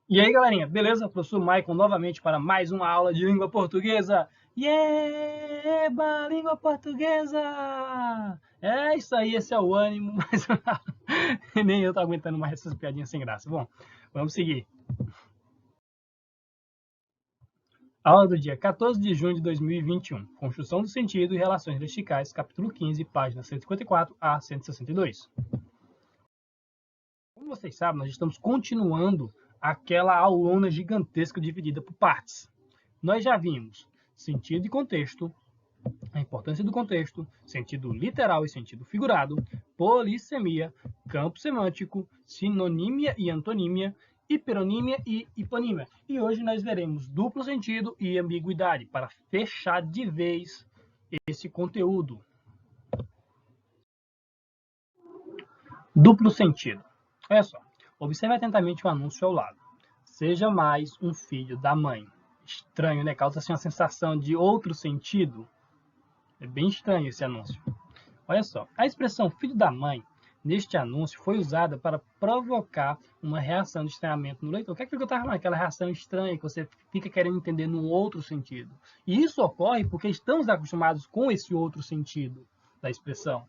E aí, galerinha, beleza? Professor Maicon novamente para mais uma aula de língua portuguesa. Eba, língua portuguesa! É isso aí, esse é o ânimo, mas nem eu tô aguentando mais essas piadinhas sem graça. Bom, vamos seguir. Aula do dia 14 de junho de 2021. Construção do sentido e relações lexicais, capítulo 15, páginas 154 a 162. Como vocês sabem, nós estamos continuando aquela aulona gigantesca dividida por partes. Nós já vimos sentido e contexto, a importância do contexto, sentido literal e sentido figurado, polissemia, campo semântico, sinonímia e antonímia, hiperonímia e hiponímia. E hoje nós veremos duplo sentido e ambiguidade para fechar de vez esse conteúdo. Duplo sentido. Olha só, observe atentamente o anúncio ao lado. Seja mais um filho da mãe. Estranho, né? Causa assim uma sensação de outro sentido. É bem estranho esse anúncio. Olha só, a expressão filho da mãe, neste anúncio, foi usada para provocar uma reação de estranhamento no leitor. O que é que eu estava falando? Aquela reação estranha que você fica querendo entender num outro sentido. E isso ocorre porque estamos acostumados com esse outro sentido da expressão.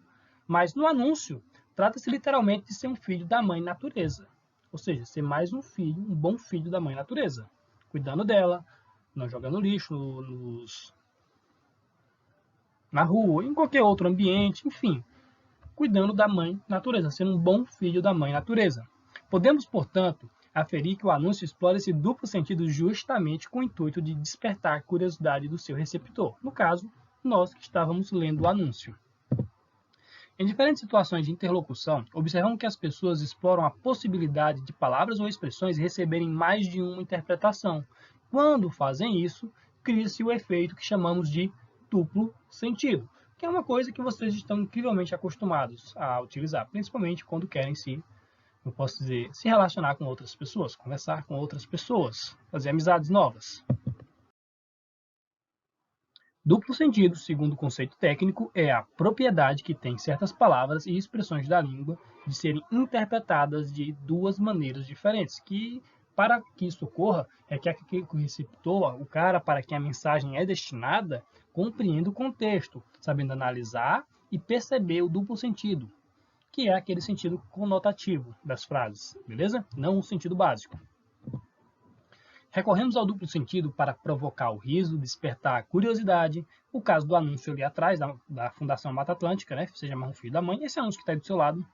Mas no anúncio, trata-se literalmente de ser um filho da mãe natureza. Ou seja, ser mais um filho, um bom filho da mãe natureza. Cuidando dela, não jogando lixo na rua, em qualquer outro ambiente, enfim, cuidando da mãe natureza, sendo um bom filho da mãe natureza. Podemos, portanto, aferir que o anúncio explora esse duplo sentido justamente com o intuito de despertar a curiosidade do seu receptor. No caso, nós que estávamos lendo o anúncio. Em diferentes situações de interlocução, observamos que as pessoas exploram a possibilidade de palavras ou expressões receberem mais de uma interpretação. Quando fazem isso, cria-se o efeito que chamamos de duplo sentido, que é uma coisa que vocês estão incrivelmente acostumados a utilizar, principalmente quando querem eu posso dizer, se relacionar com outras pessoas, conversar com outras pessoas, fazer amizades novas. Duplo sentido, segundo o conceito técnico, é a propriedade que tem certas palavras e expressões da língua de serem interpretadas de duas maneiras diferentes, que para que isso ocorra, requer que o receptor, o cara para quem a mensagem é destinada, compreenda o contexto, sabendo analisar e perceber o duplo sentido, que é aquele sentido conotativo das frases, beleza? Não o sentido básico. Recorremos ao duplo sentido para provocar o riso, despertar a curiosidade. O caso do anúncio ali atrás, da Fundação Mata Atlântica, né? Seja mais um filho da mãe. Esse anúncio que está aí do seu lado.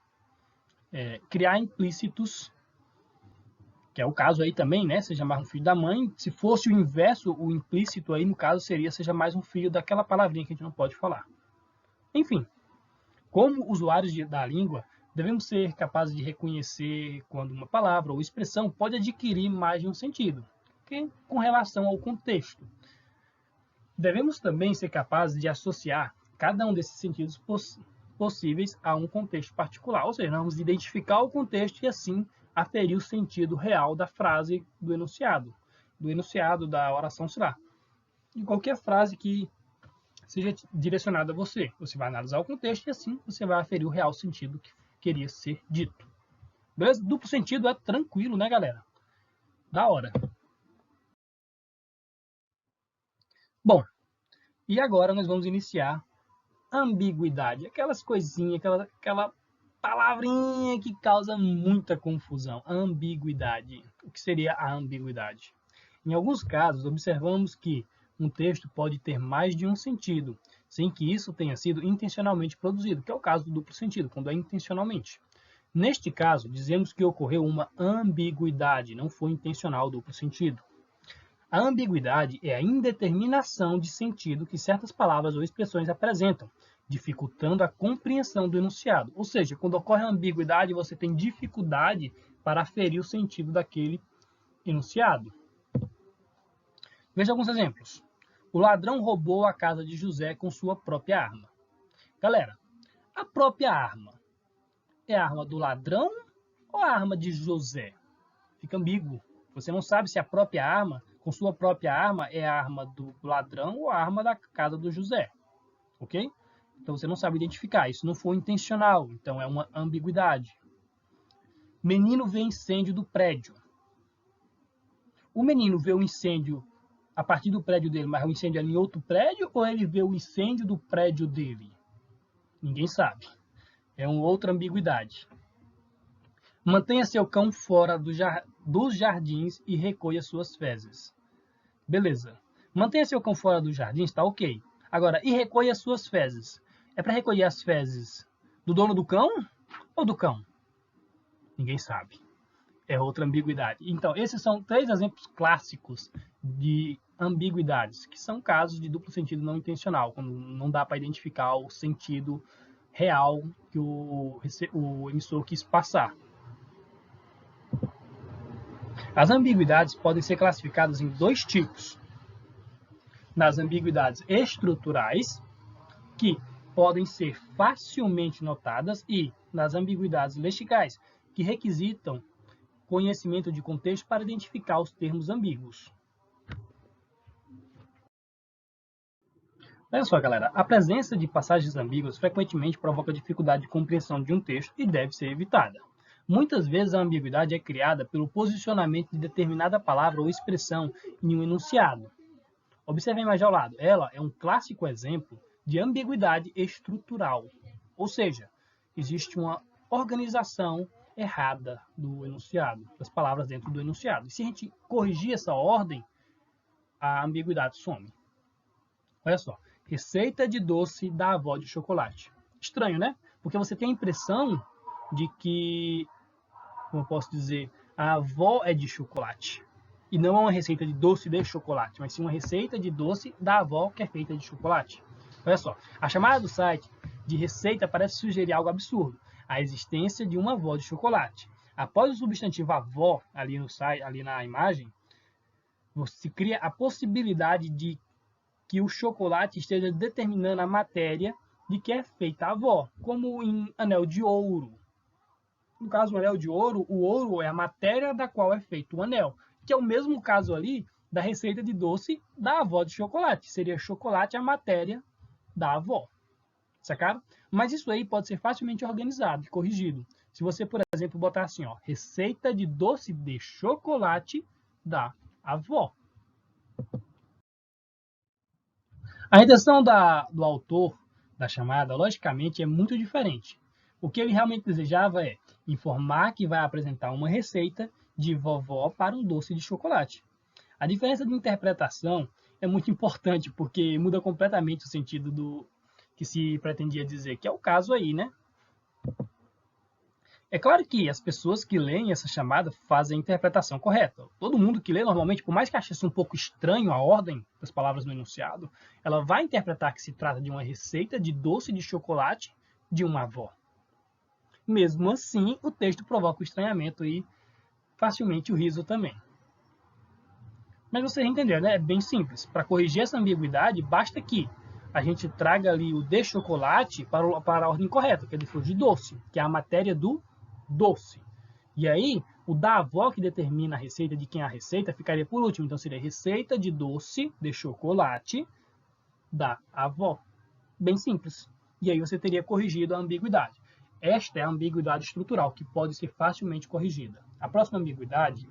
Criar implícitos, que é o caso aí também, né? Seja mais um filho da mãe. Se fosse o inverso, o implícito aí, no caso, seria seja mais um filho daquela palavrinha que a gente não pode falar. Enfim, como usuários da língua, devemos ser capazes de reconhecer quando uma palavra ou expressão pode adquirir mais de um sentido, com relação ao contexto. Devemos também ser capazes de associar cada um desses sentidos possíveis a um contexto particular, ou seja, vamos identificar o contexto e assim aferir o sentido real da frase do enunciado da oração, sei lá, de qualquer frase que seja direcionada a você. Você vai analisar o contexto e assim você vai aferir o real sentido que queria ser dito. Beleza? Duplo sentido é tranquilo, né, galera? Da hora. Bom, e agora nós vamos iniciar ambiguidade. Aquelas coisinhas, aquela palavrinha que causa muita confusão. Ambiguidade. O que seria a ambiguidade? Em alguns casos, observamos que um texto pode ter mais de um sentido, sem que isso tenha sido intencionalmente produzido, que é o caso do duplo sentido, quando é intencionalmente. Neste caso, dizemos que ocorreu uma ambiguidade, não foi intencional o duplo sentido. A ambiguidade é a indeterminação de sentido que certas palavras ou expressões apresentam, dificultando a compreensão do enunciado. Ou seja, quando ocorre a ambiguidade, você tem dificuldade para aferir o sentido daquele enunciado. Veja alguns exemplos. O ladrão roubou a casa de José com sua própria arma. Galera, a própria arma é a arma do ladrão ou a arma de José? Fica ambíguo. Você não sabe se a própria arma, com sua própria arma, é a arma do ladrão ou a arma da casa do José. Ok? Então você não sabe identificar. Isso não foi intencional. Então é uma ambiguidade. Menino vê incêndio do prédio. O menino vê um incêndio a partir do prédio dele, mas o incêndio é em outro prédio, ou ele vê o incêndio do prédio dele? Ninguém sabe. É uma outra ambiguidade. Mantenha seu cão fora dos jardins e recolha suas fezes. Beleza. Mantenha seu cão fora dos jardins, tá ok. Agora, e recolha suas fezes. É para recolher as fezes do dono do cão ou do cão? Ninguém sabe. É outra ambiguidade. Então, esses são 3 exemplos clássicos de ambiguidades, que são casos de duplo sentido não intencional, quando não dá para identificar o sentido real que o emissor quis passar. As ambiguidades podem ser classificadas em 2 tipos. Nas ambiguidades estruturais, que podem ser facilmente notadas, e nas ambiguidades lexicais, que requisitam conhecimento de contexto para identificar os termos ambíguos. Olha só, galera, a presença de passagens ambíguas frequentemente provoca dificuldade de compreensão de um texto e deve ser evitada. Muitas vezes a ambiguidade é criada pelo posicionamento de determinada palavra ou expressão em um enunciado. Observem mais ao lado, ela é um clássico exemplo de ambiguidade estrutural, ou seja, existe uma organização errada do enunciado, das palavras dentro do enunciado. E se a gente corrigir essa ordem, a ambiguidade some. Olha só, receita de doce da avó de chocolate. Estranho, né? Porque você tem a impressão de que, como eu posso dizer, a avó é de chocolate. E não é uma receita de doce de chocolate, mas sim uma receita de doce da avó que é feita de chocolate. Olha só, a chamada do site de receita parece sugerir algo absurdo, a existência de uma avó de chocolate. Após o substantivo avó ali no site, ali na imagem, você cria a possibilidade de que o chocolate esteja determinando a matéria de que é feita a avó, como em anel de ouro. No caso do anel de ouro, o ouro é a matéria da qual é feito o anel, que é o mesmo caso ali da receita de doce da avó de chocolate. Seria chocolate a matéria da avó. Sacaram? Mas isso aí pode ser facilmente organizado e corrigido. Se você, por exemplo, botar assim, ó, receita de doce de chocolate da avó. A intenção do autor da chamada, logicamente, é muito diferente. O que ele realmente desejava é informar que vai apresentar uma receita de vovó para um doce de chocolate. A diferença de interpretação é muito importante, porque muda completamente o sentido do que se pretendia dizer, que é o caso aí, né? É claro que as pessoas que leem essa chamada fazem a interpretação correta. Todo mundo que lê, normalmente, por mais que ache um pouco estranho a ordem das palavras no enunciado, ela vai interpretar que se trata de uma receita de doce de chocolate de uma avó. Mesmo assim, o texto provoca o estranhamento e facilmente o riso também. Mas vocês entenderam, né? É bem simples. Para corrigir essa ambiguidade, basta que a gente traga ali o de chocolate para a ordem correta, que ele for de doce, que é a matéria do doce. E aí, o da avó que determina a receita de quem é a receita ficaria por último. Então, seria receita de doce de chocolate da avó. Bem simples. E aí você teria corrigido a ambiguidade. Esta é a ambiguidade estrutural, que pode ser facilmente corrigida. A próxima ambiguidade,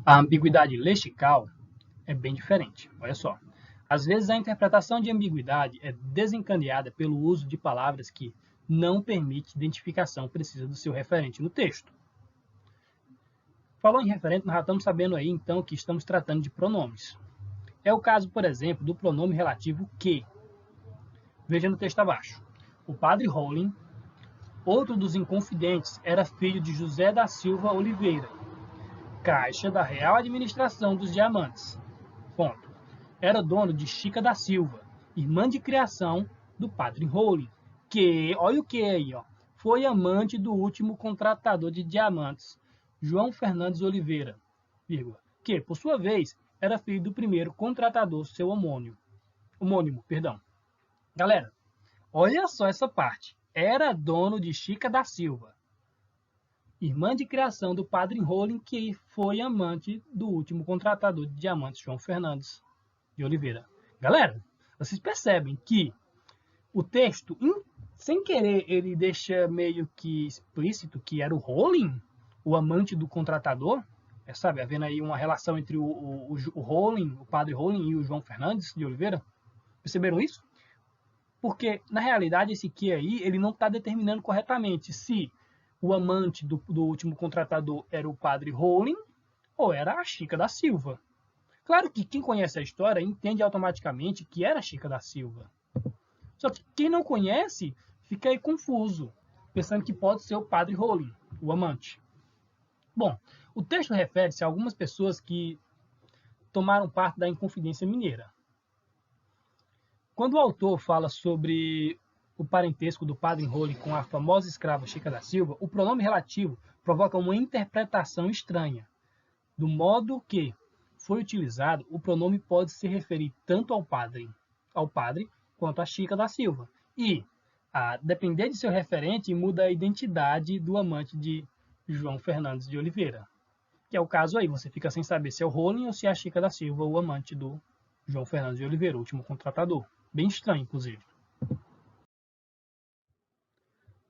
a ambiguidade lexical, é bem diferente. Olha só. Às vezes a interpretação de ambiguidade é desencadeada pelo uso de palavras que não permite identificação precisa do seu referente no texto. Falou em referente, nós já estamos sabendo aí então que estamos tratando de pronomes. É o caso, por exemplo, do pronome relativo que. Veja no texto abaixo. O padre Rowling, outro dos inconfidentes, era filho de José da Silva Oliveira, caixa da Real Administração dos Diamantes. Ponto. Era dono de Chica da Silva, irmã de criação do padre Rowling, que, olha o que aí, ó, foi amante do último contratador de diamantes, João Fernandes Oliveira, vírgula, que, por sua vez, era filho do primeiro contratador, seu homônimo. Galera, olha só essa parte. Era dono de Chica da Silva, irmã de criação do padre Rowling, que foi amante do último contratador de diamantes, João Fernandes de Oliveira. Galera, vocês percebem que o texto, sem querer, ele deixa meio que explícito que era o Rowling, o amante do contratador, sabe, havendo aí uma relação entre o Rollin, o padre Rollin e o João Fernandes de Oliveira. Perceberam isso? Porque, na realidade, esse que aí, ele não está determinando corretamente se o amante do último contratador era o padre Rollin ou era a Chica da Silva. Claro que quem conhece a história entende automaticamente que era a Chica da Silva. Só que quem não conhece fica aí confuso, pensando que pode ser o padre Rollin, o amante. Bom, o texto refere-se a algumas pessoas que tomaram parte da Inconfidência Mineira. Quando o autor fala sobre o parentesco do padre Rollin com a famosa escrava Chica da Silva, o pronome relativo provoca uma interpretação estranha. Do modo que foi utilizado, o pronome pode se referir tanto ao padre quanto à Chica da Silva. E, a depender de seu referente, muda a identidade do amante de João Fernandes de Oliveira. Que é o caso aí, você fica sem saber se é o Rollin ou se é a Chica da Silva, o amante do João Fernandes de Oliveira, o último contratador. Bem estranho, inclusive.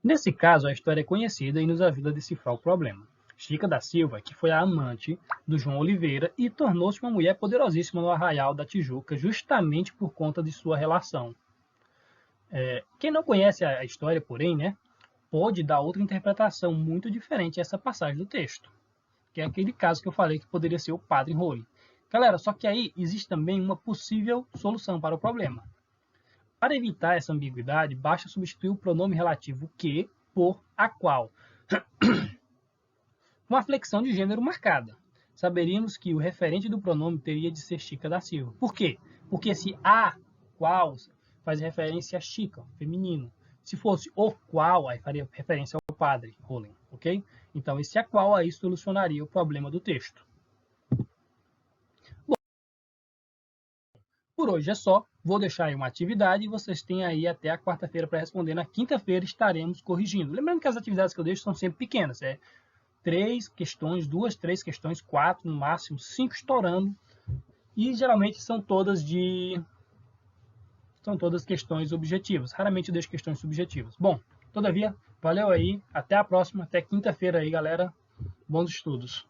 Nesse caso, a história é conhecida e nos ajuda a decifrar o problema. Chica da Silva, que foi a amante do João Oliveira e tornou-se uma mulher poderosíssima no Arraial da Tijuca, justamente por conta de sua relação. Quem não conhece a história, porém, né, pode dar outra interpretação muito diferente a essa passagem do texto, que é aquele caso que eu falei que poderia ser o padre Rollin. Galera, só que aí existe também uma possível solução para o problema. Para evitar essa ambiguidade, basta substituir o pronome relativo que por a qual, com a flexão de gênero marcada. Saberíamos que o referente do pronome teria de ser Chica da Silva. Por quê? Porque esse a qual faz referência a Chica, feminino. Se fosse o qual, aí faria referência ao padre Rollin, ok? Então esse a qual aí solucionaria o problema do texto. Bom, por hoje é só. Vou deixar aí uma atividade e vocês têm aí até a quarta-feira para responder. Na quinta-feira estaremos corrigindo. Lembrando que as atividades que eu deixo são sempre pequenas. 3 questões, 2, 3 questões, 4, no máximo 5 estourando. E geralmente são todas questões objetivas. Raramente eu deixo questões subjetivas. Bom, todavia, valeu aí. Até a próxima. Até quinta-feira aí, galera. Bons estudos.